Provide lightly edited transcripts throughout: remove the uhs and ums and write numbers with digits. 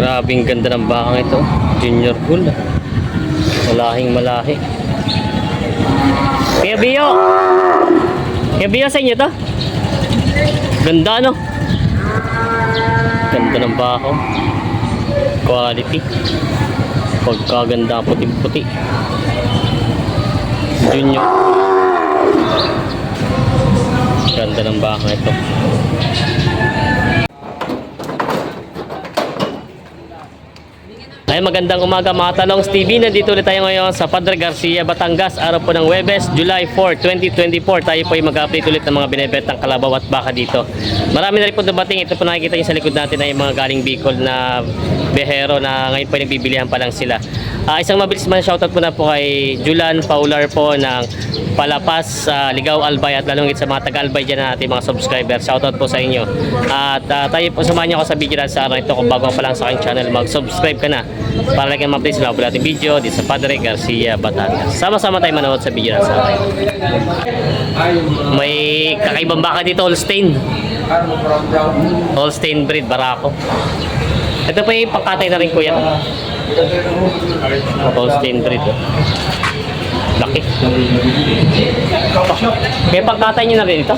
Grabing ganda ng bakang ito. Junior bull. Malahing malahi. Kuya Bio! Kuya Bio, sa inyo to? Ganda, no? Ganda ng bakaw. Quality. Pagkaganda, puti-puti. Junior. Ganda ng bakang ito. Ay, magandang umaga mga Talongs TV. Nandito ulit tayo ngayon sa Padre Garcia, Batangas. Araw po ng Huwebes, July 4, 2024. Tayo po ay mag-update ulit ng mga binibentang kalabaw at baka dito. Marami na rin po dumating. Ito po nakikita nyo sa likod natin ay mga galing Bicol na behero na ngayon po ay nagbibilihan pa lang sila. Isang mabilis man shoutout po na po kay Julan Paular po ng Palapas, Ligaw, Albay at lalong sa mga taga-Albay dyan na ating mga subscribers. Shoutout po sa inyo. At tayo po, samahan nyo ako sa video natin sa araw ito. Kung bago pa lang sa aking channel, mag-subscribe ka na para lagi ma-update sa mga natin video dito sa Padre Garcia, Batangas. Sama-sama tayo manood sa video natin sa araw. May kakaibang baka dito, Holstein. Holstein breed, Barako. Ito po yung pagkatay na rin, kuya. Holstein breed. Laki. May pagkatay nyo na rin ito?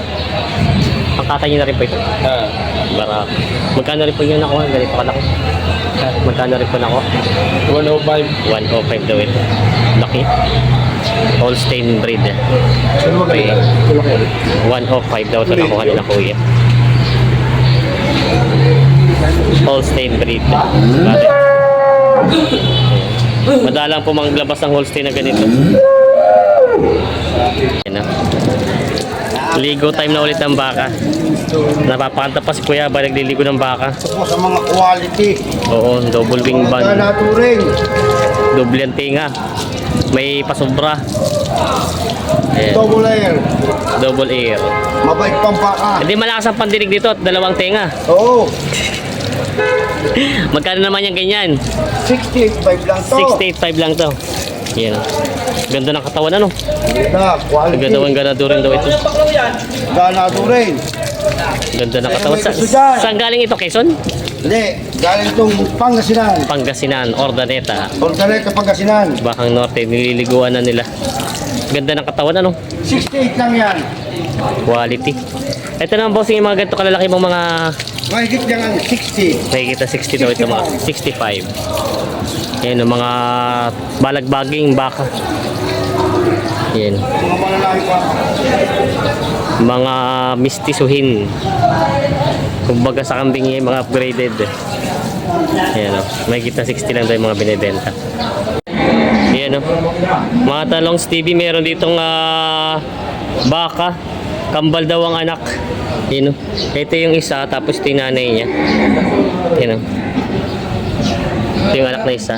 Pagkatay nyo na rin po ito? Barako. Magkano rin po yun nakuha? Ganito kalaki. Magkano rin po nakuha? 105. 105 daw ito. Laki. Holstein breed. Okay. 105 daw ito nakuha nila, kuya. Holstein breed. Bakit? Madalang po maglabas ng Holstein na ganito. Yan na. Ligo time na ulit ng baka. Napapakanta pa si Kuya ba nagliligo ng baka. Sa mga quality. Oo, double wing band. Double ang tinga. May pasobra. Ayan. Double air. Double ear. Mabait pang baka. Hindi malakas ang pandinig dito at dalawang tenga. Oo. Magkano naman yung ganyan? 68.5 lang to. 68.5 lang to. Yan. Ganda ng katawan, ano? Na, quality. Gandawang ganado rin daw ito. Ganado rin. Ganda ng katawan. May gusto dyan. Saan galing ito, Quezon? Hindi, galing itong Pangasinan. Pangasinan, Ordaneta. Ordaneta, Pangasinan. Bakang Norte, nililiguan na nila. Ganda ng katawan, ano? 68 lang yan. Quality. Ito naman, bossing, yung mga ganito kalalaki mong mga... Mahigit niya ang 60. Nakikita 60 daw ito, mga 65. Yan, yung mga balagbaging baka. Yan. Mga malalaki pa. Mga mistisuhin. Kumbaga sa kambing yung mga upgraded. Yan, o. Nakikita 60 lang daw yung mga binibenta. Yan, o. Mga Talongs TV, meron ditong baka. Kambal daw ang anak. Yan, o. Ito yung isa, tapos ito yung nanay niya. Yan, o. Ito yung anak na isa.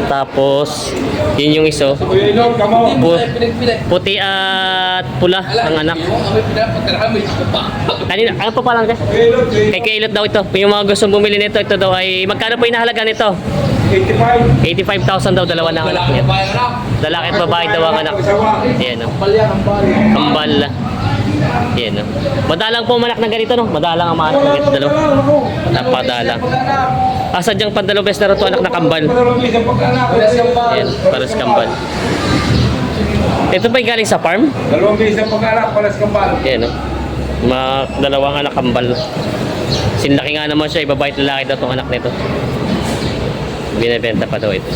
Tapos, yun yung iso. Puti at pula ang anak. Kanina, ano pa lang dyan? Kay Kailot daw ito. Yung mga gustong bumili nito, ito daw ay, magkano po yung nahalaga nito? 85,000 daw, dalawa na ang anak niya. Lalaki at babae daw ang anak. Yan, o. Kambal. Yan, o. Madalang po manak ng ganito, no? Madalang ang mga anak ng ganito, dalawa. Napadalang. Sadyang pandalong beses na ito anak na kambal. Yan, pares kambal. Ito ba yung galing sa farm? Dalawang beses ang pag-anak, pares kambal. Yan, o. Dalawang anak kambal. Sinlaki nga naman siya, ibabait lalaki daw itong anak nito. Binibenta pa daw ito.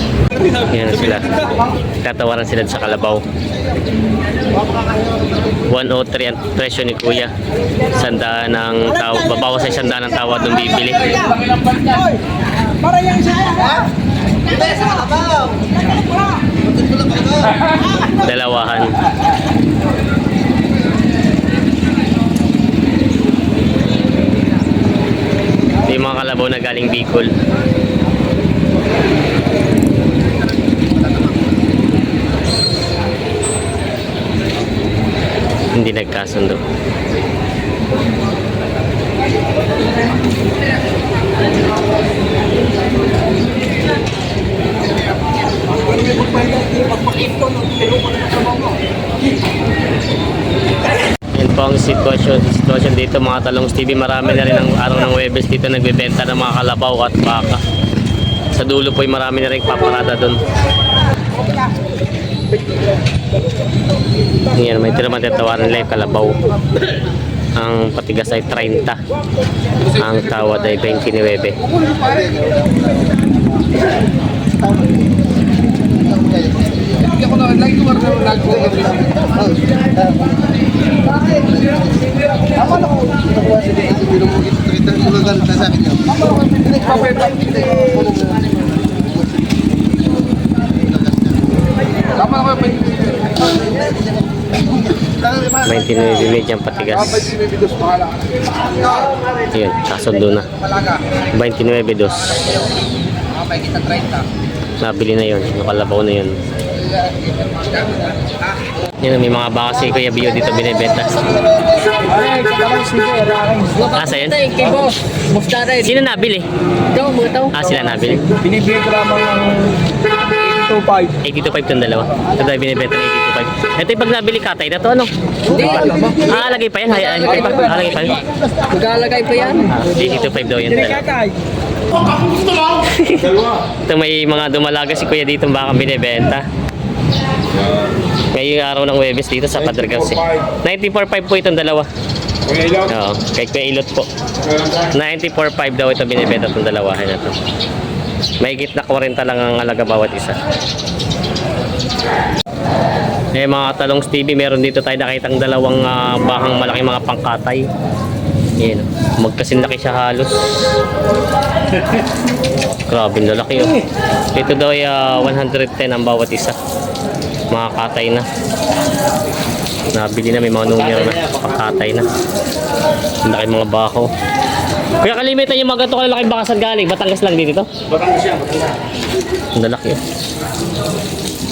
Yan sila. Tatawaran sila sa kalabaw. 103 ang presyo ni Kuya. Sandaan ng tawad. Babawas sa sandaan ng tawad ng bibili. Dalawahan. Ito yung mga kalabaw na galing Bicol. Hindi nagkasundo. Yan po ang sitwasyon dito mga talong TV. Marami na rin ang araw ng Webes dito nagbebenta ng mga kalabaw at baka. Sa dulo po ay marami na rin paparada doon. Ngayon may tira matatawaran nila yung kalabaw. Ang patigas ay 30. Ang tawad ay 29. Medyo patigas. Yun, kasundo na. 29 dos. Nabili na yun, nakalabaw na yun. Yan, may mga baka si Kuya Bio dito binibenta. Asa yan? Sino nabili? Sila nabili. Binibigay ko lamang ng 82.5 itong dalawa. Ito tayo binibenta ng 82.5. Ito yung pag nabili katay na to, ano? Lagay pa yan? Lagay pa yan? Maglalagay pa yan. 82.5 daw yan. Ito may mga dumalaga si Kuya dito baka binibenta. Ngayong araw ng Webes dito sa Padre Garcia. 94.5 po itong dalawa. Oo, kay Kuya Ilot po. 94.5 daw ito binibenta itong dalawahan na to. Mahigit na 40 lang ang alaga bawat isa. Mga talong TV, meron dito tayo nakitang dalawang bahang malaking mga pangkatay. Yan, magkasinlaki siya halos. Grabe na laki oh. Ito daw ay 110 ang bawat isa. Mga katay na. Nabili na, may mga numero na. Pangkatay na. Ang laki mga bako. Kaya kalimitan yung mga ganito kalalaking baka saan galing? Batangas lang dito? Batangas yan, Batangas. Ang lalaki oh.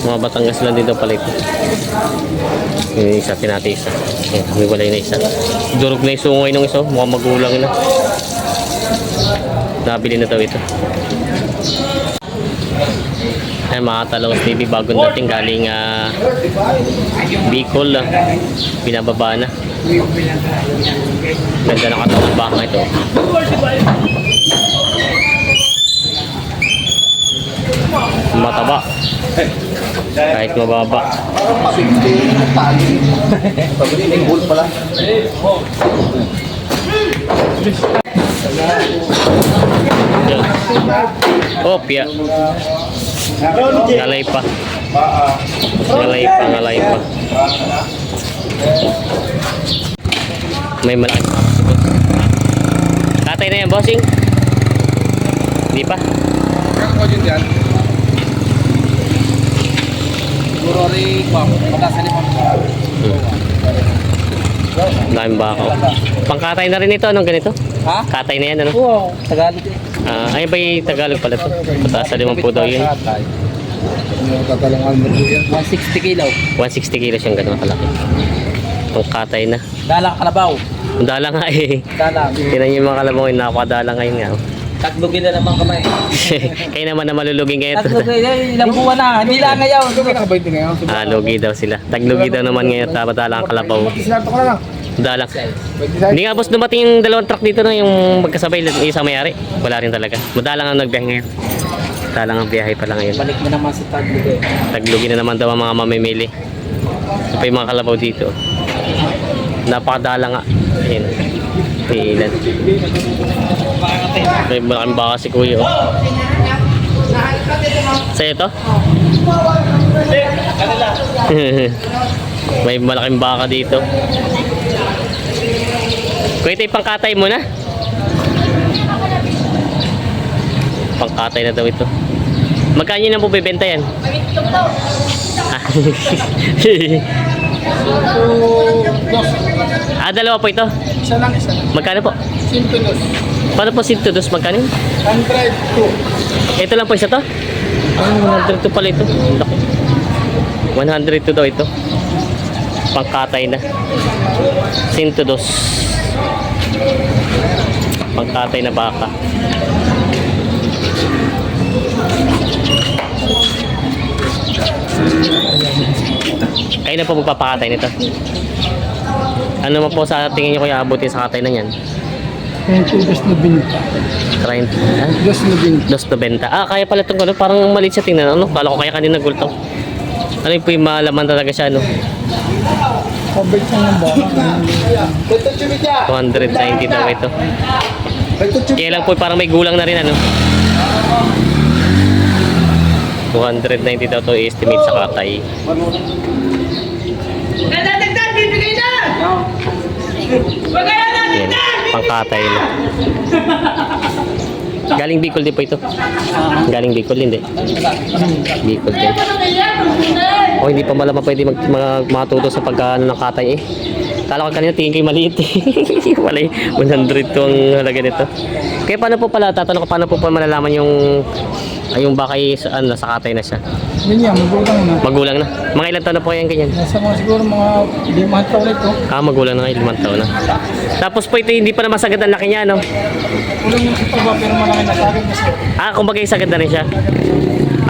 Mga Batangas lang dito pala ito. Yung isa, pinati isa. Ayan, may walay na isa. Durog na yung sungay ng isa. Mukhang magulang na. Nabili na daw ito. Ayan, mga talong TV, bagong dating galing Bicol. Binababa na. Ganda ng katawang baka ito. Mataba. Kahit mababa. Yan. Opya. Ngalay pa. Ngalay pa. May malaki pa. Tatay na yan, bossing? Hindi pa? Kaya ko dyan dyan. Siguro rin ko. Pagkasan ni Pampa. Daming baka. Pangkatay na rin ito, anong ganito? Ha? Katay na yan, ano? Oo, Tagalog eh. Ay ba yung Tagalog pala ito? Pataas sa 5 daw yun. Tatalungan mo po yan. 160 kilo. 160 kilos yung gano'n kalaki. Pangkatay na. Dalang kalabaw. Ang dala nga eh. Dalang. Tinan niyo yung mga kalabaw, napakadala ngayon nga. Taglugin na naman kamay. Kayo naman na malulugin ngayon. Taglugin na, ilang buwan na. Hindi lang ngayon. Sabay din ngayon. Lugi daw sila. Taglugi daw naman ngayon. Madalang ang kalabaw. Sinato ko na lang. Dalang. Hindi nga boss, dumating yung dalawang truck dito na yung magkasabay isang mayari. Wala rin talaga. Madalang ang nagbiyahe ngayon. Madalang ang biyahe pala ngayon. Balik mo naman sa taglugin. Taglugi na naman daw ang mga mamimili. Ito pa yung mga kalabaw dito. Napakadala nga. Ayan. Ilan. May malaking baka si Kuya. Oh. Sa'yo to? May malaking baka dito. Kuya, ito yung pangkatay mo na? Pangkatay na daw ito. Magkano yun ang bibenta yan? Dalawa po ito? Isa lang. Magkano po? 102. Paano po 102? Magkano yun? 102. Ito lang po isa to? 102 pala ito. Laki. 102 daw ito. Pangkatay na. 102. Pangkatay na baka. Kayo na po magpapakatay nito. Ano man po sa tingin nyo kaya abutin sa katay na yan? 22.90. 30, ah? 2.90. 2.90. Ah, kaya pala itong gano'n. Parang maliit siya tingnan. Ano? Kala ko kaya kanina gulto. Ano yung po yung malaman talaga siya, no? Pabait lang ng baka. 290 daw ito. Kaya lang po parang may gulang na rin, ano? 290 daw to estimate sa katay. Yan, pangkatay na. Galing Bicol din po ito. Galing Bicol, hindi. Bicol din. O hindi pa malaman pwede matuto sa pagkano ng katay eh. Kala ko kanina tingin kayo maliit eh. Wala eh, 100 to ang halaga nito. Kaya paano po pala, tatanong ko paano po pa malalaman yung baka sa, ano, sa katay na siya? Ganyan, magulang na. Magulang na. Mga ilang taon na po yan ganyan? Nasa mga siguro mga 5 taon ito. Ah, magulang na ngayon, 5 taon na. Tapos po ito hindi pa naman sagad ang laki niya, no? Kulang yung ito ba, pero malaki na sa akin kasi. Ah, kumbaga sagad na rin siya.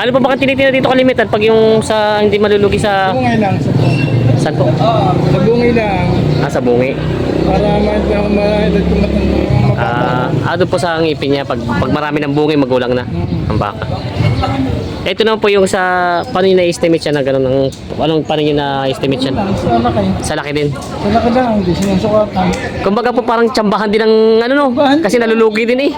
Ano po baka tinitina dito kalimitan pag yung sa hindi malulugi sa... Bungay lang sa bungay. Saan po? Sa bungay lang. Ah, sa bungi. Para ma-edad ko Doon po sa ngipin niya, pag marami ng bungi, magulang na ang baka. Ito naman po yung sa, paano nyo na-estimate siya na gano'n, paano nyo na-estimate siya? Sa laki. Sa laki din. Sa laki lang, hindi sinusukatan. Kumbaga po parang tsambahan din ng ano no, kasi nalulugi din eh.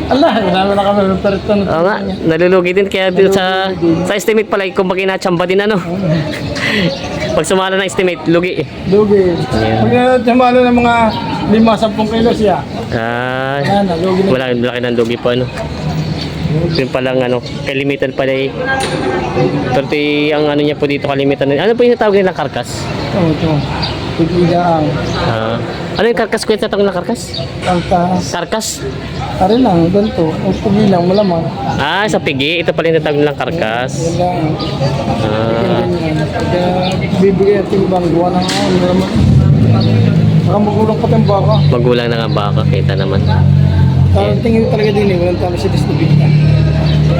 Allah, marami na kami ng perito. Oo nga, nalulugi din kaya dito sa estimate pala, kumbaga inatsamba din ano. Pag sumala ng estimate, lugi eh. Lugi. Pag namalo ng mga 5-10 kilo siya. Ah, Wala na, lugi na. wala laki ng lugi po ano. Yun palang ano, kalimitan pala eh. 30 ang ano niya po dito kalimitan. Ano po yung tawag nilang karkas? Ito. Tigidaan. Ano yung karkas ko yung tatawag na karkas? Kaltas. Karkas? Tari lang, ganito. O pugi lang, malamang. Ah, sa pigi. Ito pala yung tatawag nilang karkas. Yan lang. Ah, Kaya bibigay at yung bang gawa ng ano naman. Baka magulang pa tayong baka. magulang na nga baka, kita naman. Tingin talaga din eh, walang talo si Disney.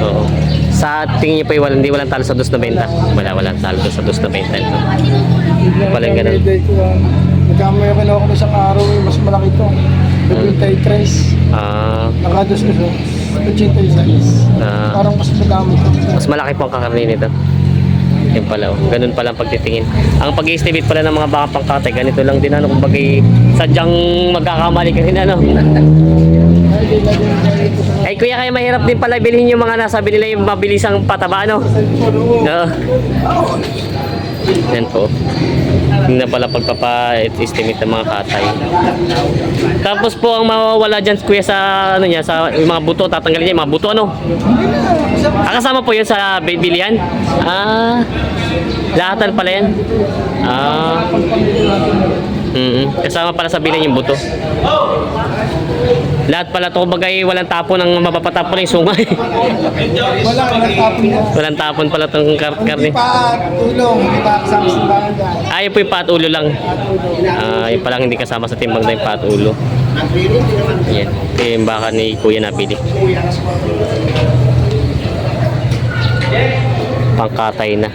Oo. Sa tingin niyo po walang talo sa 2.90? Walang talo sa 2.90 ito. Walang ganun. Nagkamay ako na ako isang araw, mas malaki ito. 23. Ah, Nakados ko siya. 86. Parang mas madami ito. mas malaki po ang kakarni nito. Yan pala, oh. Ganun pala ang pagtitingin. Ang pag-estimate pala ng mga baka pangkatay, ganito lang din ano, kumbaga sadyang magkakamali ka rin ano. Ay kuya, kaya mahirap din pala bilhin yung mga nasabi nila yung mabilisang pataba ano. Oo. Yan po. Hindi na pala pagpapa-estimate ng mga katay. Tapos po ang mawawala dyan kuya sa ano niya, sa yung mga buto, tatanggalin niya yung mga buto ano. Kasama po yun sa bilihan? Ah, lahatan pala yan. Ah, kasama pala sa bilihan yung buto. Lahat pala ito, bagay walang tapon ng mapapatapon yung sungay. Walang tapon na. Walang tapon pala itong karne. Hindi pa tulong, hindi pa kasama sa barangay. Ah, yun po yung patulo lang. Ah, yun palang hindi kasama sa timbang na yung patulo. Yan. Ito yung baka ni kuya nabili. Pangkatay na.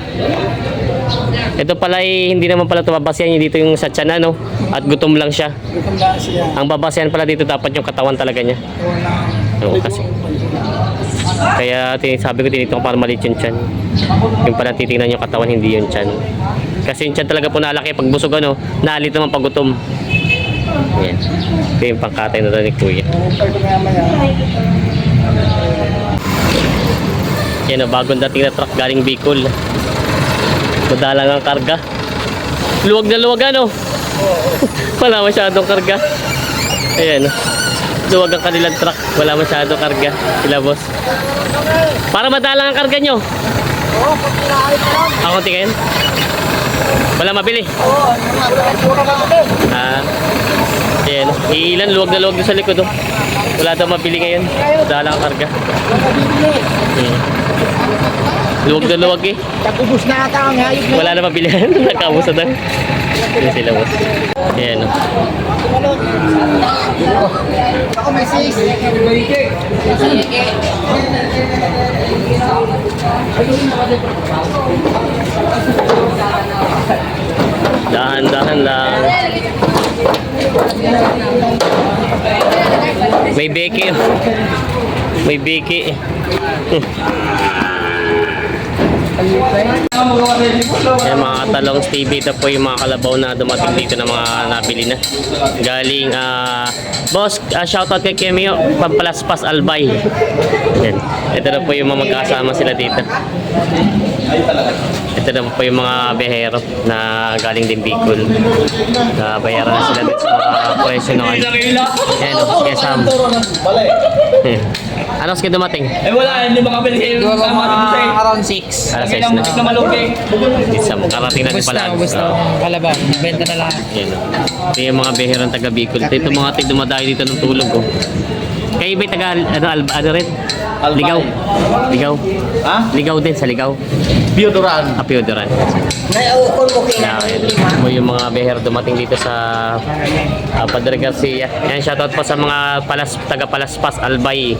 Ito pala ay hindi naman pala ito babasyan dito yung sa tiyan ano, at gutom lang siya. Gutom lang siya. Ang babasyan pala dito dapat yung katawan talaga niya. Oo, kasi. Kaya sabi ko tinito ko para maliit yung tiyan. Yung pala titingnan yung katawan, hindi yung tiyan. Kasi yung tiyan talaga po nalaki pag busog ano, nalit naman pag gutom. Yan. Ito yung pangkatay na ito ni kuya. Yan o, bagong dating na truck galing Bicol. Madalang ang karga. Luwag na luwag ano. Wala masyadong karga. Ayan o. Luwag ang kanilang truck. Wala masyadong karga. Sila boss. Para madalang ang karga nyo. Ako konti kayo? Wala mabili. Ayan. Ilan luwag na luwag doon sa likod o. Wala daw mabili ngayon. Madalang ang karga. Luwag na luwag eh. Tagubos na ata ang hayop na. Wala na mabilihan. Nakabos na daw. Yan sila boss. Ayan o. Ako may sis. Dahan-dahan lang. May beke. May beke. Ayan mga talong TV, ito po yung mga kalabaw na dumating dito na mga nabili na. Galing, boss, shoutout kay Kemio, Pampalaspas Albay. Ayan. Ito na po yung mga magkasama sila dito. Ito na po yung mga behero na galing din Bicol. Bayaran na sila dito sa mga presyo na ano. Ayan o, kaya Sam. Ano kasi dumating? Eh wala, hindi makabili kayo. Around 6. Alas 6 na. Na maluping. Isa mo, karating natin pala. Kalaban. Benta na lahat. Ayan o. Ito yung mga behero ng taga Bicol. Ito yung mga dumadayo dito ng tulog o. Kayo ba'y taga, ano rin? Albay. Ligaw. Ha? Ligaw din, sa Ligaw. Bioduran. Apiodoran. Yan po yung mga beher dumating dito sa Padre Garcia. Yan, shoutout po sa mga taga Palaspas Albay.